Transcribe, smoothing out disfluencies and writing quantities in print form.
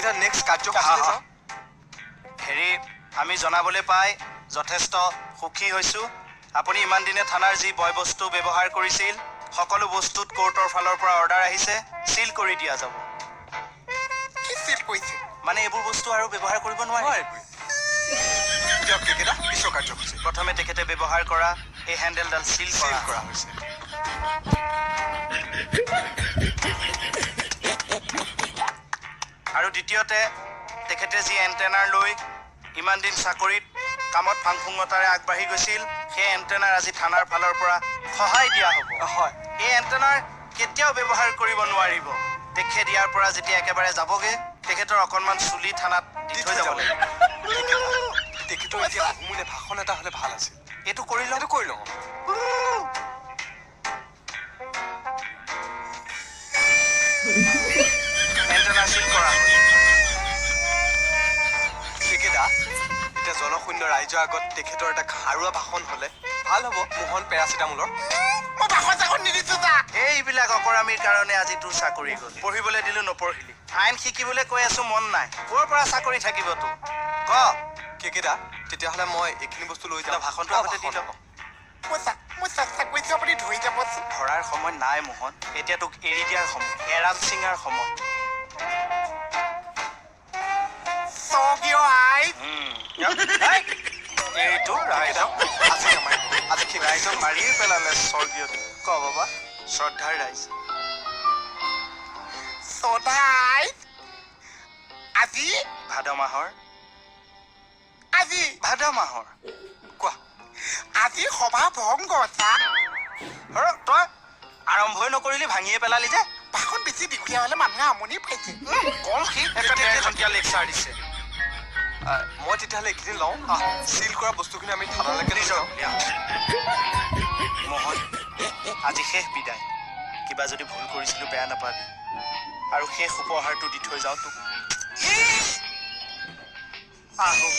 কেকেটা next কাৰ্যসূচী হেৰি আমি জনাবলৈ পাই যথেষ্ট সুখী হৈছোঁ আপুনি ইমান দিনে থানাৰ যি বয় বস্তু ব্যৱহাৰ কৰিছিল সকলো বস্তুত কোৰ্টৰ ফালৰ পৰা অৰ্ডাৰ আহিছে চিল কৰি দিয়া যাব কি চিল কৰিছে মানে এইবোৰ বস্তু আৰু ব্যৱহাৰ কৰিব নোৱাৰে কেকেটা পিছৰ কাৰ্যসূচী প্ৰথমে তেখেতে ব্যৱহাৰ কৰা এই হেণ্ডেলডাল চিল কৰা হৈছে আৰু দ্বিতীয়তে তেখেতে যি এণ্টেনাৰ লৈ ইমান দিন চাকৰিত কামত ফাংফুঙতাৰে আগবাঢ়ি গৈছিল সেই এণ্টেনাৰ আজি থানাৰ ফালৰ পৰা সহায় দিয়া হ'ব হয় এই এণ্টেনাৰ কেতিয়াও ব্যৱহাৰ কৰিব নোৱাৰিব তেখেত ইয়াৰ পৰা যেতিয়া একেবাৰে যাবগৈ তেখেতৰ অকণমান চুলি থানাত দি থৈ যাব লাগিব তেখেতৰ এতিয়া বহুমূলীয়া ভাষণ এটা হ'লে ভাল আছিল এইটো কৰি লওঁ এণ্টেনাৰ চিল কৰা হ'ল কেকেটা এতিয়া জনশূন্য ৰাইজৰ আগত তেখেতৰ এটা খাৰুৱা ভাষণ হ'লে ভাল হ'ব মোহন পেৰাচিটামোলৰ মই ভাষণ চাখন নিদিছো যা এইবিলাক অকৰামীৰ কাৰণে আজি তোৰ চাকৰি গ'ল পঢ়িবলৈ দিলো নপঢ়িলি আইন শিকিবলৈ কৈ আছো মন নাই ক'ৰ পৰা চাকৰি থাকিব তোৰ ক কেকেটা তেতিয়াহ'লে মই এইখিনি বস্তু লৈ যাওঁ ভাষণটো আগতে দি ল'ব মই চেষ্টা কৰিছোঁ আপুনি ধৰি যাবচোন ধৰাৰ সময় নাই মোহন এতিয়া তোক এৰি দিয়াৰ সময় এৰাল চিঙাৰ সময় স্বৰ্গীয় আই এইটো ৰাইজক আজি ৰাইজক মাৰিয়ে পেলালে স্বৰ্গীয় ক বাবা শ্ৰদ্ধাৰ ৰাইজ সদায় আজি ভাদ মাহৰ কোৱা আজি সভা ভংগ চা তই আৰম্ভই নকৰিলি ভাঙিয়ে পেলালি যে ভাষণ বেছি দীঘলীয়া হ'লে মানুহে আমনি পাইছে কল সি এঘণ্টীয়া লেকচাৰ দিছে মই তেতিয়াহ'লে এইখিনি লওঁ চিল কৰা বস্তুখিনি আমি থানালৈকে লৈ যাওঁ মোহন আজি শেষ বিদায় কিবা যদি ভুল কৰিছিলোঁ বেয়া নাপাবি আৰু শেষ উপহাৰটো দি থৈ যাওঁ তোক আহো